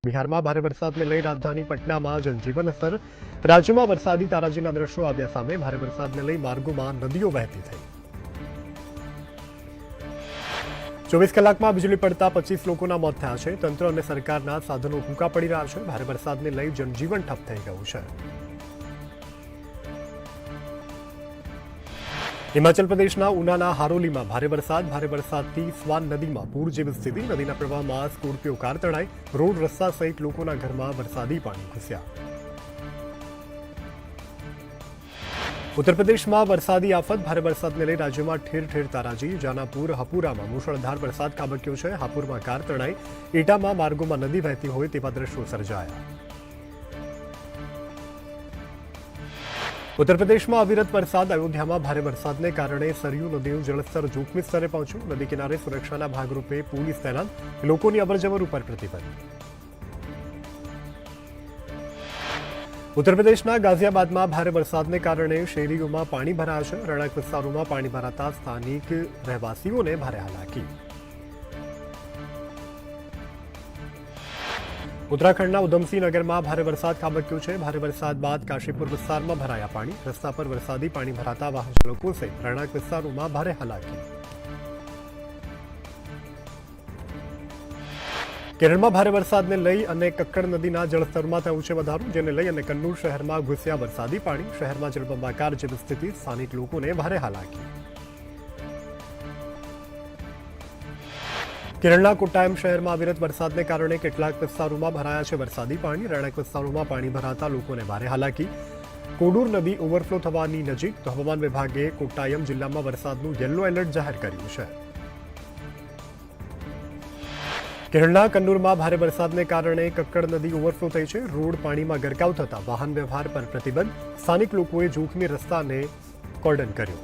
બિહારમાં ભારે વરસાદને લઈ રાજધાની પટનામાં જનજીવન અસર. રાજ્યમાં વરસાદી તારાજીના દ્રશ્યો આવ્યા સામે. ભારે વરસાદને લઈ માર્ગોમાં નદીઓ વહેતી થઈ. 24 કલાકમાં વીજળી પડતા 25 લોકોના મોત થયા છે. તંત્ર અને સરકારના સાધનો ટૂંકા પડી રહ્યા છે. ભારે વરસાદને લઈ જનજીવન ઠપ થઈ ગયું છે. હિમાચલ પ્રદેશના ઉનાના હારોલીમાં ભારે વરસાદથી સ્વાન નદીમાં પૂર જેવી સ્થિતિ. નદીના પ્રવાહમાં સ્કોર્પિયો કાર તણાઈ. રોડ રસ્તા સહિત લોકોના ઘરમાં વરસાદી પાણી ઘૂસ્યા. ઉત્તર પ્રદેશમાં વરસાદી આફત. ભારે વરસાદને લઈ રાજ્યમાં ઠેર ઠેર તારાજી. જાનાપુર હાપુરામાં મુશળધાર વરસાદ ખાબક્યો છે. હાપુરમાં કાર તણાઈ. એટામાં માર્ગોમાં નદી વહેતી હોય તેવા દ્રશ્યો સર્જાયા. ઉત્તર પ્રદેશમાં અવિરત વરસાદ. અયોધ્યામાં ભારે વરસાદને કારણે સરયુ નદીનું જળસ્તર જોખમી સ્તરે પહોંચ્યું. નદી કિનારે સુરક્ષાના ભાગરૂપે પોલીસ તૈનાત. લોકોની અવરજવર ઉપર પ્રતિબંધ. ઉત્તર પ્રદેશના ગાઝિયાબાદમાં ભારે વરસાદને કારણે શેરીઓમાં પાણી ભરાયા છે. રહેણાંક વિસ્તારોમાં પાણી ભરાતા સ્થાનિક રહેવાસીઓને ભારે હાલાકી. ઉત્તરાખંડના ઉધમસિંહ નગરમાં ભારે વરસાદ ખાબક્યો છે. ભારે વરસાદ બાદ કાશીપુર વિસ્તારમાં ભરાયા પાણી. રસ્તા પર વરસાદી પાણી ભરાતા વાહન ચાલકો સહિત રહેણાંક વિસ્તારોમાં ભારે હાલાકી. કેરળમાં ભારે વરસાદને લઈ અને કક્કડ નદીના જળસ્તરમાં થયું છે વધારો, જેને લઈ અને કન્નૂર શહેરમાં ઘૂસ્યા વરસાદી પાણી. શહેરમાં જળબંબાકાર જેવી સ્થિતિ. સ્થાનિક લોકોને ભારે હાલાકી. કેરળના કોટ્ટાયમ શહેરમાં અવિરત વરસાદને કારણે કેટલાક વિસ્તારોમાં ભરાયા છે વરસાદી પાણી. રહેણાંક વિસ્તારોમાં પાણી ભરાતા લોકોને ભારે હાલાકી. કોડુર નદી ઓવરફ્લો થવાની નજીક. તો હવામાન વિભાગે કોટ્ટાયમ જિલ્લામાં વરસાદનું યલો એલર્ટ જાહેર કર્યું છે. કેરળના કન્નૂરમાં ભારે વરસાદને કારણે કક્કડ નદી ઓવરફ્લો થઈ છે. રોડ પાણીમાં ગરકાવ થતા વાહન વ્યવહાર પર પ્રતિબંધ. સ્થાનિક લોકોએ જોખમી રસ્તાને કોર્ડન કર્યો.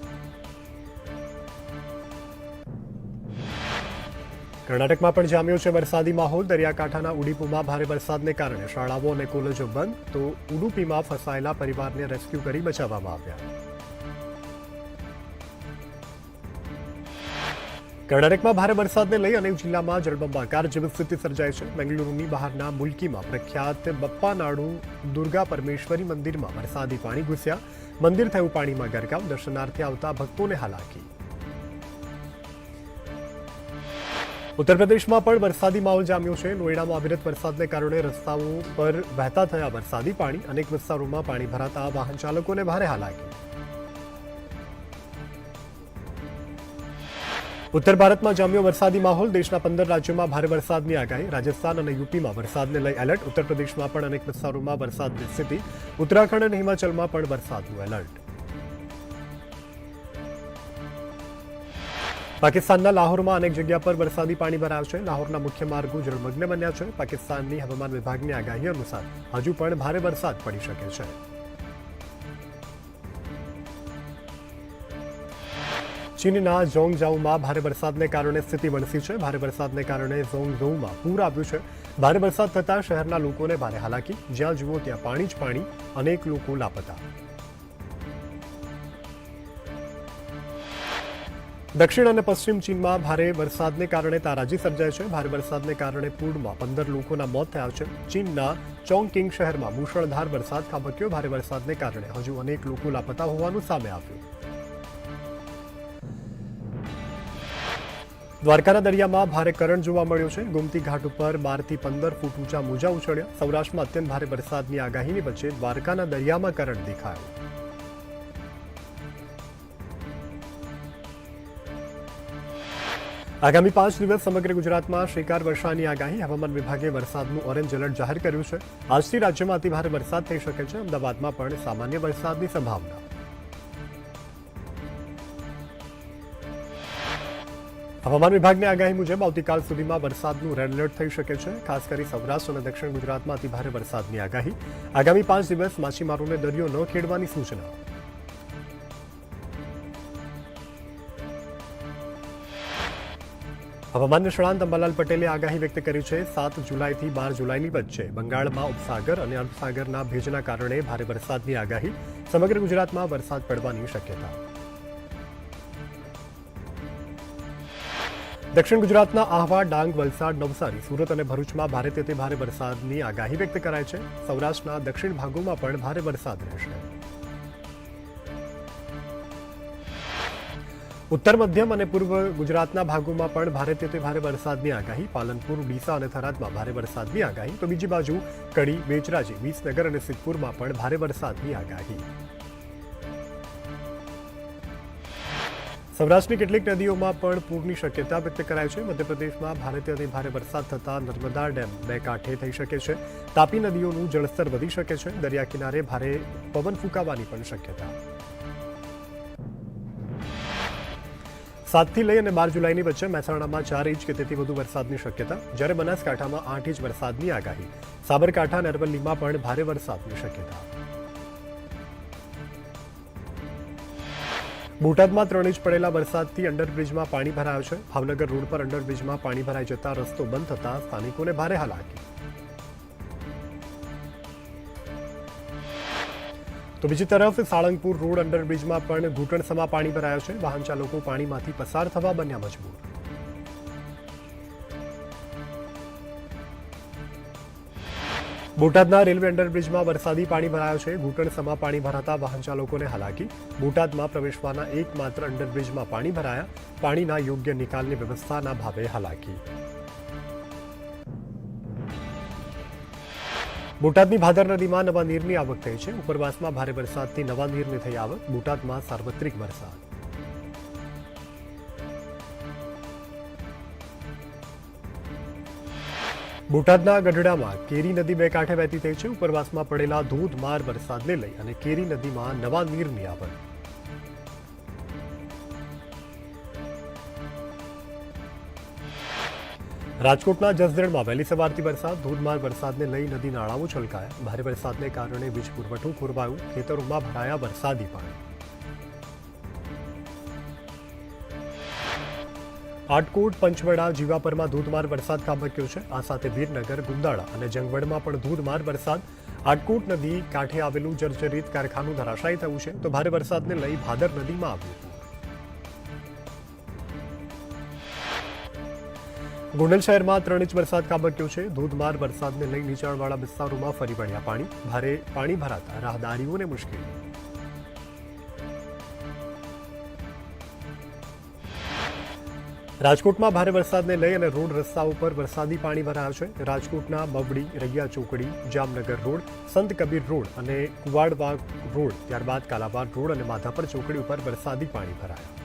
કર્ણાટકમાં પણ જામ્યો છે વરસાદી માહોલ. દરિયાકાંઠાના ઉડીપુમાં ભારે વરસાદને કારણે શાળાઓ અને કોલેજો બંધ. તો ઉડુપીમાં ફસાયેલા પરિવારને રેસ્ક્યુ કરી બચાવવામાં આવ્યા. કર્ણાટકમાં ભારે વરસાદને લઈ અનેક જિલ્લામાં જળબંબાકાર જેવી સ્થિતિ સર્જાઈ છે. બેંગલુરુની બહારના મુલકીમાં પ્રખ્યાત બપ્પાનાડુ દુર્ગા પરમેશ્વરી મંદિરમાં વરસાદી પાણી ઘૂસ્યા. મંદિર થયું પાણીમાં ગરકાવ. દર્શનાર્થે આવતા ભક્તોને હાલાકી. ઉત્તર પ્રદેશમાં પણ વરસાદી માહોલ જામ્યો છે. નોઈડામાં અવિરત વરસાદને કારણે રસ્તાઓ પર વહેતા થયા વરસાદી પાણી. અનેક વિસ્તારોમાં પાણી ભરાતા વાહન ચાલકોને ભારે હાલાકી. ઉત્તર ભારતમાં જામ્યો વરસાદી માહોલ. દેશના 15 રાજ્યોમાં ભારે વરસાદની આગાહી. રાજસ્થાન અને યુપીમાં વરસાદને લઈ એલર્ટ. ઉત્તર પ્રદેશમાં પણ અનેક વિસ્તારોમાં વરસાદની સ્થિતિ. ઉત્તરાખંડ અને હિમાચલમાં પણ વરસાદનું એલર્ટ. પાકિસ્તાનના લાહોરમાં અનેક જગ્યા પર વરસાદી પાણી ભરાયા છે. લાહોરના મુખ્ય માર્ગો જળમગ્ન બન્યા છે. પાકિસ્તાનની હવામાન વિભાગની આગાહી અનુસાર હજુ પણ ભારે વરસાદ પડી શકે છે. ચીનના ઝોંગઝાઉમાં ભારે વરસાદને કારણે સ્થિતિ વણસી છે. ભારે વરસાદને કારણે ઝોંગઝોઉમાં પૂર આવ્યું છે. ભારે વરસાદ થતાં શહેરના લોકોને ભારે હાલાકી. જ્યાં જુઓ ત્યાં પાણી જ પાણી. અનેક લોકો લાપતા. દક્ષિણ અને પશ્ચિમ ચીનમાં ભારે વરસાદને કારણે તારાજી સર્જાય છે. ભારે વરસાદને કારણે પૂરમાં 15 લોકોના મોત થયા છે. ચીનના ચોંગકિંગ શહેરમાં મુશળધાર વરસાદ ખાબક્યો. ભારે વરસાદને કારણે હજુ અનેક લોકો લાપતા હોવાનું સામે આવ્યું. દ્વારકાના દરિયામાં ભારે કરંટ જોવા મળ્યો છે. ગોમતી ઘાટ ઉપર 12 થી 15 ફૂટ ઊંચા મોજા ઉછળ્યા. સૌરાષ્ટ્રમાં અત્યંત ભારે વરસાદની આગાહીની વચ્ચે દ્વારકાના દરિયામાં કરંટ દેખાયો. આગામી 5 દિવસ સમગ્ર ગુજરાતમાં શ્રીકાર વર્ષાની આગાહી. હવામાન વિભાગે વરસાદનું ઓરેન્જ એલર્ટ જાહેર કર્યું છે. આજથી રાજ્યમાં અતિભારે વરસાદ થઈ શકે છે. અમદાવાદમાં પણ સામાન્ય વરસાદની સંભાવના. હવામાન વિભાગની આગાહી મુજબ આવતીકાલ સુધીમાં વરસાદનું રેડ એલર્ટ થઈ શકે છે. ખાસ કરી સૌરાષ્ટ્ર અને દક્ષિણ ગુજરાતમાં અતિભારે વરસાદની આગાહી. આગામી 5 દિવસ માછીમારોને દરિયો ન ખેડવાની સૂચના. હવામાન નિષ્ણાંત અંબાલાલ પટેલે આગાહી વ્યક્ત કરી છે. 7 જુલાઈથી 12 જુલાઈની વચ્ચે બંગાળમાં ઉપસાગર અને અરબસાગરના ભેજના કારણે ભારે વરસાદની આગાહી. સમગ્ર ગુજરાતમાં વરસાદ પડવાની શક્યતા. દક્ષિણ ગુજરાતના આહવા, ડાંગ, વલસાડ, નવસારી, સુરત અને ભરૂચમાં ભારેથી અતિ ભારે વરસાદની આગાહી વ્યક્ત કરાઈ છે. સૌરાષ્ટ્રના દક્ષિણ ભાગોમાં પણ ભારે વરસાદ રહેશે. ઉત્તર મધ્યમ અને પૂર્વ ગુજરાતના ભાગોમાં પણ ભારેથી અતિ ભારે વરસાદની આગાહી. પાલનપુર, ડીસા અને થરાદમાં ભારે વરસાદની આગાહી. તો બીજી બાજુ કડી, બેચરાજી, વિસનગર અને સિદ્ધપુરમાં પણ ભારે વરસાદની આગાહી. સૌરાષ્ટ્રની કેટલીક નદીઓમાં પણ પૂરની શક્યતા વ્યક્ત કરાઈ છે. મધ્યપ્રદેશમાં ભારેથી અતિ ભારે વરસાદ થતાં નર્મદા ડેમ બે કાંઠે થઈ શકે છે. તાપી નદીઓનું જળસ્તર વધી શકે છે. દરિયા કિનારે ભારે પવન ફૂંકાવાની પણ શક્યતા. 7 થી લઈ અને 12 જુલાઈની વચ્ચે મહેસાણામાં 4 ઇંચ કે તેથી વધુ વરસાદની શક્યતા, જ્યારે બનાસકાંઠામાં 8 ઇંચ વરસાદની આગાહી. સાબરકાંઠા અને અરવલ્લીમાં પણ ભારે વરસાદની શક્યતા. બોટાદમાં 3 ઇંચ પડેલા વરસાદથી અંડરબ્રિજમાં પાણી ભરાયો છે. ભાવનગર રોડ પર અંડરબ્રિજમાં પાણી ભરાઈ જતા રસ્તો બંધ થતા સ્થાનિકોને ભારે હાલાકી. તો બીજી તરફ સાળંગપુર રોડ અંડરબ્રિજમાં પણ ઘૂંટણસમા પાણી ભરાયો છે. વાહન ચાલકો પાણીમાંથી પસાર થવા બન્યા મજબૂર. બોટાદના રેલવે અંડરબ્રિજમાં વરસાદી પાણી ભરાયો છે. ઘૂંટણસમા પાણી ભરાતા વાહન ચાલકોને હાલાકી. બોટાદમાં પ્રવેશવાના એકમાત્ર અંડરબ્રિજમાં પાણી ભરાયા. પાણીના યોગ્ય નિકાલની વ્યવસ્થાના ભાવે હાલાકી. બોટાદની ભાદર નદીમાં નવા નીરની આવક થઈ છે. ઉપરવાસમાં ભારે વરસાદથી નવા નીરની થઈ આવક. બોટાદમાં સાર્વત્રિક વરસાદ. બોટાદના ગઢડામાં કેરી નદી બે કાંઠે વહેતી થઈ છે. ઉપરવાસમાં પડેલા ધોધમાર વરસાદને લઈ અને કેરી નદીમાં નવા નીરની આવક. રાજકોટના જસદણમાં વહેલી સવારથી વરસાદ. ધોધમાર વરસાદને લઈ નદી નાળાઓ છલકાયા. ભારે વરસાદને કારણે વીજ પુરવઠો ખોરવાયું. ખેતરોમાં ભરાયા વરસાદી પાણી. આટકોટ, પંચવડા, જીવાપરમાં ધોધમાર વરસાદ ખાબક્યો છે. આ સાથે વીરનગર, ગુંદાળા અને જંગવડમાં પણ ધોધમાર વરસાદ. આટકોટ નદી કાંઠે આવેલું જર્જરિત કારખાનું ધરાશાયી થયું છે. તો ભારે વરસાદને લઈ ભાદર નદીમાં આવ્યું. ગોંડલ શહેરમાં 3 ઇંચ વરસાદ ખાબક્યો છે. ધોધમાર વરસાદને લઈ નીચાણવાળા વિસ્તારોમાં ફરી વળ્યા પાણી. ભારે પાણી ભરાતા રાહદારીઓને મુશ્કેલી. રાજકોટમાં ભારે વરસાદને લઈ અને રોડ રસ્તાઓ પર વરસાદી પાણી ભરાયા છે. રાજકોટના બવડી, રૈયા ચોકડી, જામનગર રોડ, સંત કબીર રોડ અને કુવાડવાગ રોડ, ત્યારબાદ કાલાવાડ રોડ અને માધાપર ચોકડી ઉપર વરસાદી પાણી ભરાયા.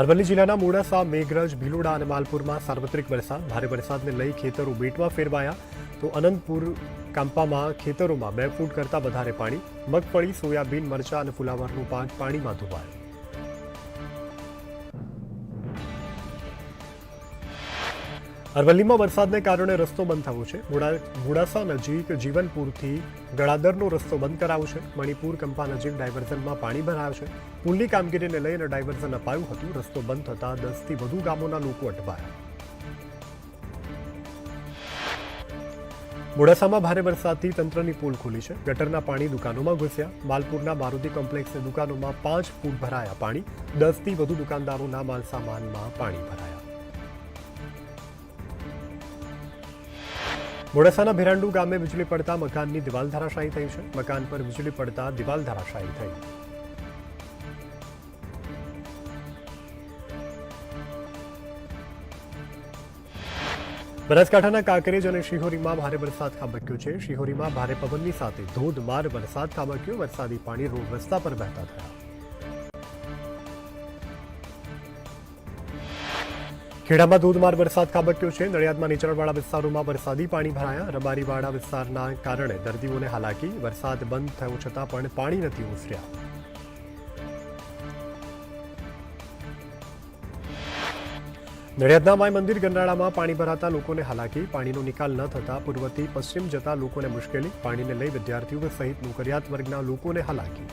અરવલ્લી જિલ્લાના મોડાસા, મેઘરજ, ભિલોડા અને માલપુરમાં સાર્વત્રિક વરસાદ. ભારે વરસાદને લઈ ખેતરો બેટમાં ફેરવાયા. તો અનંતપુર કાંપામાં ખેતરોમાં 2 ફૂટ કરતાં વધારે પાણી. મગફળી, સોયાબીન, મરચાં અને ફુલાવરનો પાક પાણીમાં ધોવાયો. અરવલ્લીમાં વરસાદને કારણે રસ્તો બંધ થયો છે. મોડાસા નજીક જીવનપુરથી ગળાદરનો રસ્તો બંધ કરાયો છે. મણિપુર કંપા નજીક ડાયવર્ઝનમાં પાણી ભરાયો છે. પુલની કામગીરીને લઈને ડાયવર્ઝન અપાયું હતું. રસ્તો બંધ થતાં 10 થી વધુ ગામોના લોકો અટવાયા. મોડાસામાં ભારે વરસાદથી તંત્રની પોલ ખુલી છે. ગટરના પાણી દુકાનોમાં ઘૂસ્યા. માલપુરના મારુતિ કોમ્પ્લેક્સની દુકાનોમાં 5 ફૂટ ભરાયા પાણી. 10 થી વધુ દુકાનદારોના માલસામાનમાં પાણી ભરાયા. મોડાસાના ભેરાંડુ ગામે વીજળી પડતા મકાનની દિવાલ ધરાશાયી થઈ છે. મકાન પર વીજળી પડતા દિવાલ ધરાશાયી થઈ. બનાસકાંઠાના કાંકરેજ અને શિહોરીમાં ભારે વરસાદ ખાબક્યો છે. શિહોરીમાં ભારે પવનની સાથે ધોધમાર વરસાદ ખાબક્યો. વરસાદી પાણી રોડ રસ્તા પર વહેતા થયા. ખેડામાં ધોધમાર વરસાદ ખાબક્યો છે. નડિયાદમાં નીચાણવાળા વિસ્તારોમાં વરસાદી પાણી ભરાયા. રબારીવાડા વિસ્તારના કારણે દર્દીઓને હાલાકી. વરસાદ બંધ થયો છતાં પણ પાણી નથી ઓસર્યા. નડિયાદના માય મંદિર ગરનાળામાં પાણી ભરાતા લોકોને હાલાકી. પાણીનો નિકાલ ન થતા પૂર્વથી પશ્ચિમ જતા લોકોને મુશ્કેલી. પાણીને લઈ વિદ્યાર્થીઓ સહિત નોકરિયાત વર્ગના લોકોને હાલાકી.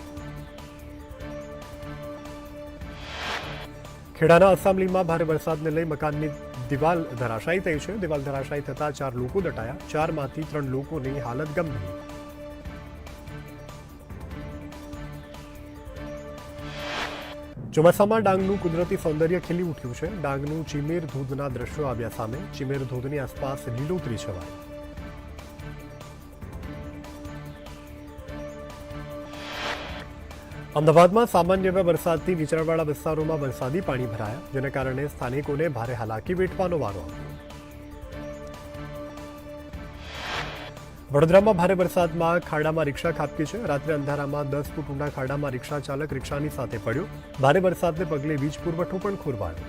ખેડાના અસામલીમાં ભારે વરસાદને લઈ મકાનની દિવાલ ધરાશાયી થઈ છે. દિવાલ ધરાશાયી થતાં 4 લોકો દટાયા. 4માંથી 3 લોકોની હાલત ગંભીર. ચોમાસામાં ડાંગનું કુદરતી સૌંદર્ય ખીલી ઉઠ્યું છે. ડાંગનું ચીમેર ધોધના દ્રશ્યો આવ્યા સામે. ચીમેર ધોધની આસપાસ લીલોતરી છવાઈ. અમદાવાદમાં સામાન્ય વરસાદથી નીચાણવાળા વિસ્તારોમાં વરસાદી પાણી ભરાયા, જેને કારણે સ્થાનિકોને ભારે હાલાકી વેઠવાનો વારો આવ્યો. વડોદરામાં ભારે વરસાદમાં ખાડામાં રિક્ષા ખાબકી છે. રાત્રે અંધારામાં 10 ફૂટ ઊંડા ખાડામાં રિક્ષા ચાલક રિક્ષાની સાથે પડ્યો. ભારે વરસાદને પગલે વીજ પુરવઠો પણ ખોરવાયો.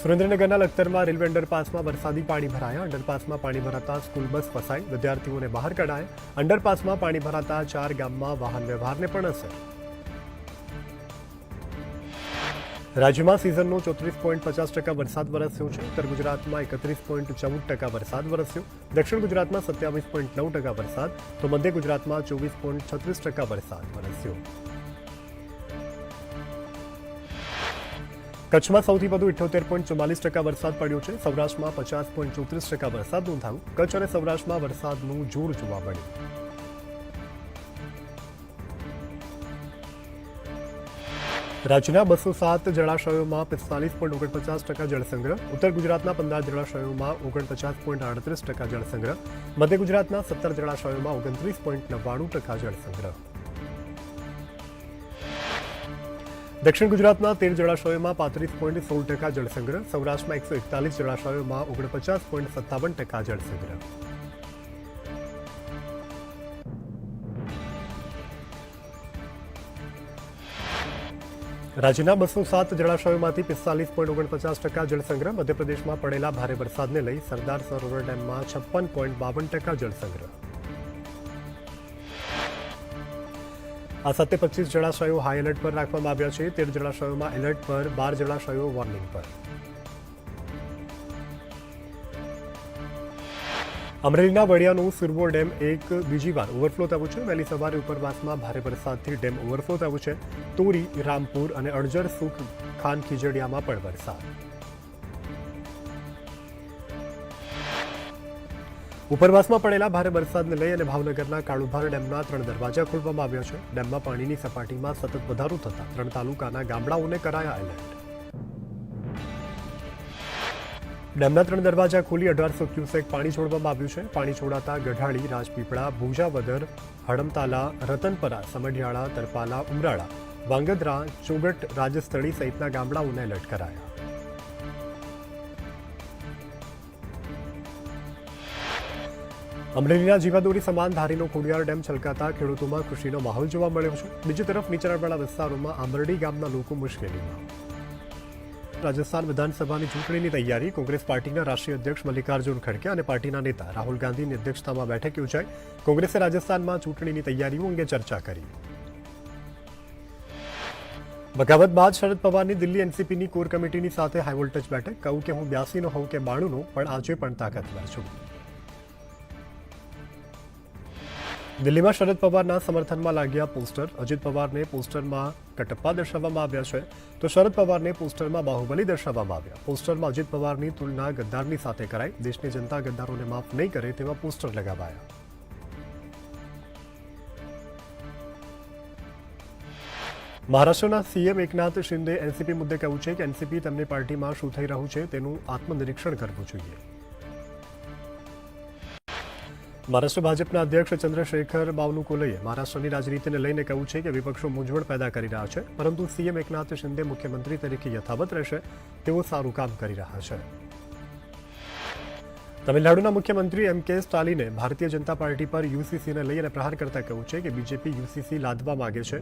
સુરેન્દ્રનગરના લખતરમાં રેલવે અંડરપાસમાં વરસાદી પાણી ભરાયા. અંડરપાસમાં પાણી ભરાતા સ્કૂલ બસ ફસાઈ, વિદ્યાર્થીઓને બહાર કઢાયા. અંડરપાસમાં પાણી ભરાતા 4 ગામમાં વાહન વ્યવહારને પણ અસર. રાજ્યમાં સિઝનનો 34.50% વરસાદ વરસ્યો છે. ઉત્તર ગુજરાતમાં 31.14% વરસાદ વરસ્યો. દક્ષિણ ગુજરાતમાં 27.9% વરસાદ, તો મધ્ય ગુજરાતમાં 24.36% વરસાદ વરસ્યો. કચ્છમાં સૌથી વધુ 78.44% વરસાદ પડ્યો છે. સૌરાષ્ટ્રમાં 50.34% વરસાદ નોંધાયો. કચ્છ અને સૌરાષ્ટ્રમાં વરસાદનું જોર જોવા મળ્યું. રાજ્યના 207 જળાશયોમાં 45.49% જળસંગ્રહ. ઉત્તર ગુજરાતના 15 જળાશયોમાં 49.38% જળસંગ્રહ. મધ્ય ગુજરાતના 17 જળાશયોમાં 29.99% જળસંગ્રહ. દક્ષિણ ગુજરાતના 13 જળાશયોમાં 35.16% જળસંગ્રહ. સૌરાષ્ટ્રમાં 141 જળાશયોમાં 49.57% જળસંગ્રહ. રાજ્યના 207 જળાશયોમાંથી 45.49% જળસંગ્રહ. મધ્યપ્રદેશમાં પડેલા ભારે વરસાદને લઈ સરદાર સરોવર ડેમમાં 56.52% જળસંગ્રહ. આ સાથે 25 જળાશયો હાઈ એલર્ટ પર રાખવામાં આવ્યા છે. 13 જળાશયોમાં એલર્ટ પર, 12 જળાશયો વોર્નિંગ પર. અમરેલીના વડિયાનું સુરવો ડેમ બીજી વાર ઓવરફ્લો થયું છે. વહેલી સવારે ઉપરવાસમાં ભારે વરસાદથી ડેમ ઓવરફ્લો થયું છે. તોરી, રામપુર અને અડજર સુખ ખાન ખીજડીયામાં પણ વરસાદ. ઉપરવાસમાં પડેલા ભારે વરસાદને લઈ અને ભાવનગરના કાળુભાર ડેમના 3 દરવાજા ખોલવામાં આવ્યા છે. ડેમમાં પાણીની સપાટીમાં સતત વધારો થતા 3 તાલુકાના ગામડાઓને કરાયા એલર્ટ. ડેમના 3 દરવાજા ખોલી 1800 ક્યુસેક પાણી છોડવામાં આવ્યું છે. પાણી છોડાતા ગઢાળી, રાજપીપળા, ભુજાવદર, હડમતાલા, રતનપરા, સમઢિયાળા, તરપાલા, ઉમરાળા, વાંગદરા, ચોગટ, રાજસ્થળી સહિતના ગામડાઓને એલર્ટ કરાયા. અમરેલીના જીવાદોરી સમાન ધારીનો ખોડિયાર ડેમ છલકાતા ખેડૂતોમાં ખુશીનો માહોલ જોવા મળ્યો છે. બીજી તરફ નીચાણવાળા વિસ્તારોમાં આંબરડી ગામના લોકો મુશ્કેલીમાં. રાજસ્થાન વિધાનસભાની ચૂંટણીની તૈયારી. કોંગ્રેસ પાર્ટીના રાષ્ટ્રીય અધ્યક્ષ મલ્લિકાર્જુન ખડગે અને પાર્ટીના નેતા રાહુલ ગાંધીની અધ્યક્ષતામાં બેઠક યોજાઈ. કોંગ્રેસે રાજસ્થાનમાં ચૂંટણીની તૈયારીઓ અંગે ચર્ચા કરી. બગાવત બાદ શરદ પવારની દિલ્હી એનસીપીની કોર કમિટીની સાથે હાઈવોલ્ટેજ બેઠક. કહું કે હું 82 નો હોઉં કે 92 નો, પણ આજે પણ તાકાતવર છું. દિલ્હીમાં શરદ પવારના સમર્થનમાં લાગ્યા પોસ્ટર. અજીત પવારને પોસ્ટરમાં કટપ્પા દર્શાવવામાં આવ્યા છે, તો શરદ પવારને પોસ્ટરમાં બાહુબલી દર્શાવવામાં આવ્યા. પોસ્ટરમાં અજીત પવારની તુલના ગદ્દારની સાથે કરાઈ. દેશની જનતા ગદ્દારોને માફ નહીં કરે તેવા પોસ્ટર લગાવાયા. મહારાષ્ટ્રના સીએમ એકનાથ શિંદે એનસીપી મુદ્દે કહ્યું છે કે એનસીપી તેમની પાર્ટીમાં શું થઈ રહ્યું છે તેનું આત્મનિરીક્ષણ કરવું જોઈએ. મહારાષ્ટ્ર ભાજપના અધ્યક્ષ ચંદ્રશેખર બાવનુકુલેએ મહારાષ્ટ્રની રાજનીતિને લઈને કહ્યું છે કે વિપક્ષો મૂંઝવણ પેદા કરી રહ્યા છે, પરંતુ સીએમ એકનાથ શિંદે મુખ્યમંત્રી તરીકે યથાવત રહેશે. તેઓ સારું કામ કરી રહ્યા છે. તમિલનાડુના મુખ્યમંત્રી એમ.કે. સ્ટાલિને ભારતીય જનતા પાર્ટી પર યુસીસીને લઈ અને પ્રહાર કરતા કહ્યું છે કે બીજેપી યુસીસી લાદવા માંગે છે.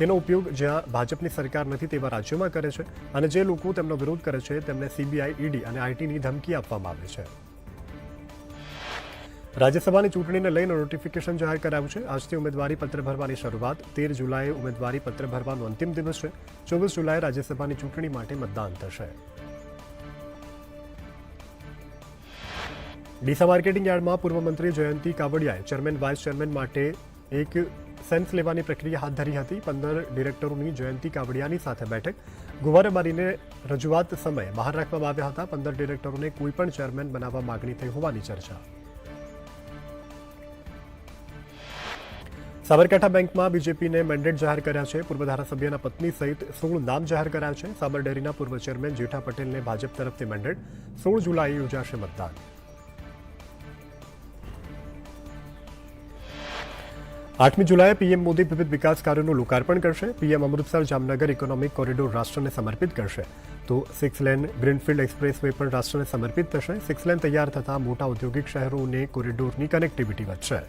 તેનો ઉપયોગ જ્યાં ભાજપની સરકાર નથી તેવા રાજ્યોમાં કરે છે, અને જે લોકો તેમનો વિરોધ કરે છે તેમને સીબીઆઈ, ઈડી અને આઈટીની ધમકી આપવામાં આવે છે. રાજ્યસભાની ચૂંટણીને લઈને નોટિફિકેશન જાહેર કરાયું છે. આજથી ઉમેદવારી પત્ર ભરવાની શરૂઆત. 13 જુલાઈએ ઉમેદવારી પત્ર ભરવાનો અંતિમ દિવસ છે. 24 જુલાઈએ રાજ્યસભાની ચૂંટણી માટે મતદાન થશે. ડીસા માર્કેટિંગ યાર્ડમાં પૂર્વ મંત્રી જયંતિ કાવડિયાએ ચેરમેન, વાઇસ ચેરમેન માટે એક સેન્સ લેવાની પ્રક્રિયા હાથ ધરી હતી. 15 ડિરેક્ટરોની જયંતિ કાવડિયાની સાથે બેઠક. ગુવારે મારીને રજૂઆત સમયે બહાર રાખવામાં આવ્યા હતા. 15 ડિરેક્ટરોને કોઈપણ ચેરમેન બનાવવા માંગણી થઈ હોવાની ચર્ચા. સાબરકાંઠા બેંકમાં બીજેપીને મેન્ડેટ જાહેર કર્યા છે. પૂર્વ ધારાસભ્યના પત્ની સહિત 16 નામ જાહેર કરાયા છે. સાબર ડેરીના પૂર્વ ચેરમેન જેઠા પટેલને ભાજપ તરફથી મેન્ડેટ. 16 જુલાઈએ યોજાશે મતદાન. 8મી જુલાઈએ પીએમ મોદી વિવિધ વિકાસ કાર્યોનું લોકાર્પણ કરશે. PM Amritsar Jamnagar economic corridor રાષ્ટ્રને સમર્પિત કરશે. તો 6 લેન ગ્રીનફિલ્ડ એક્સપ્રેસવે પણ રાષ્ટ્રને સમર્પિત થશે. 6 લેન તૈયાર થતાં મોટા ઔદ્યોગિક શહેરોને કોરિડોરની કનેક્ટિવિટી વધશે.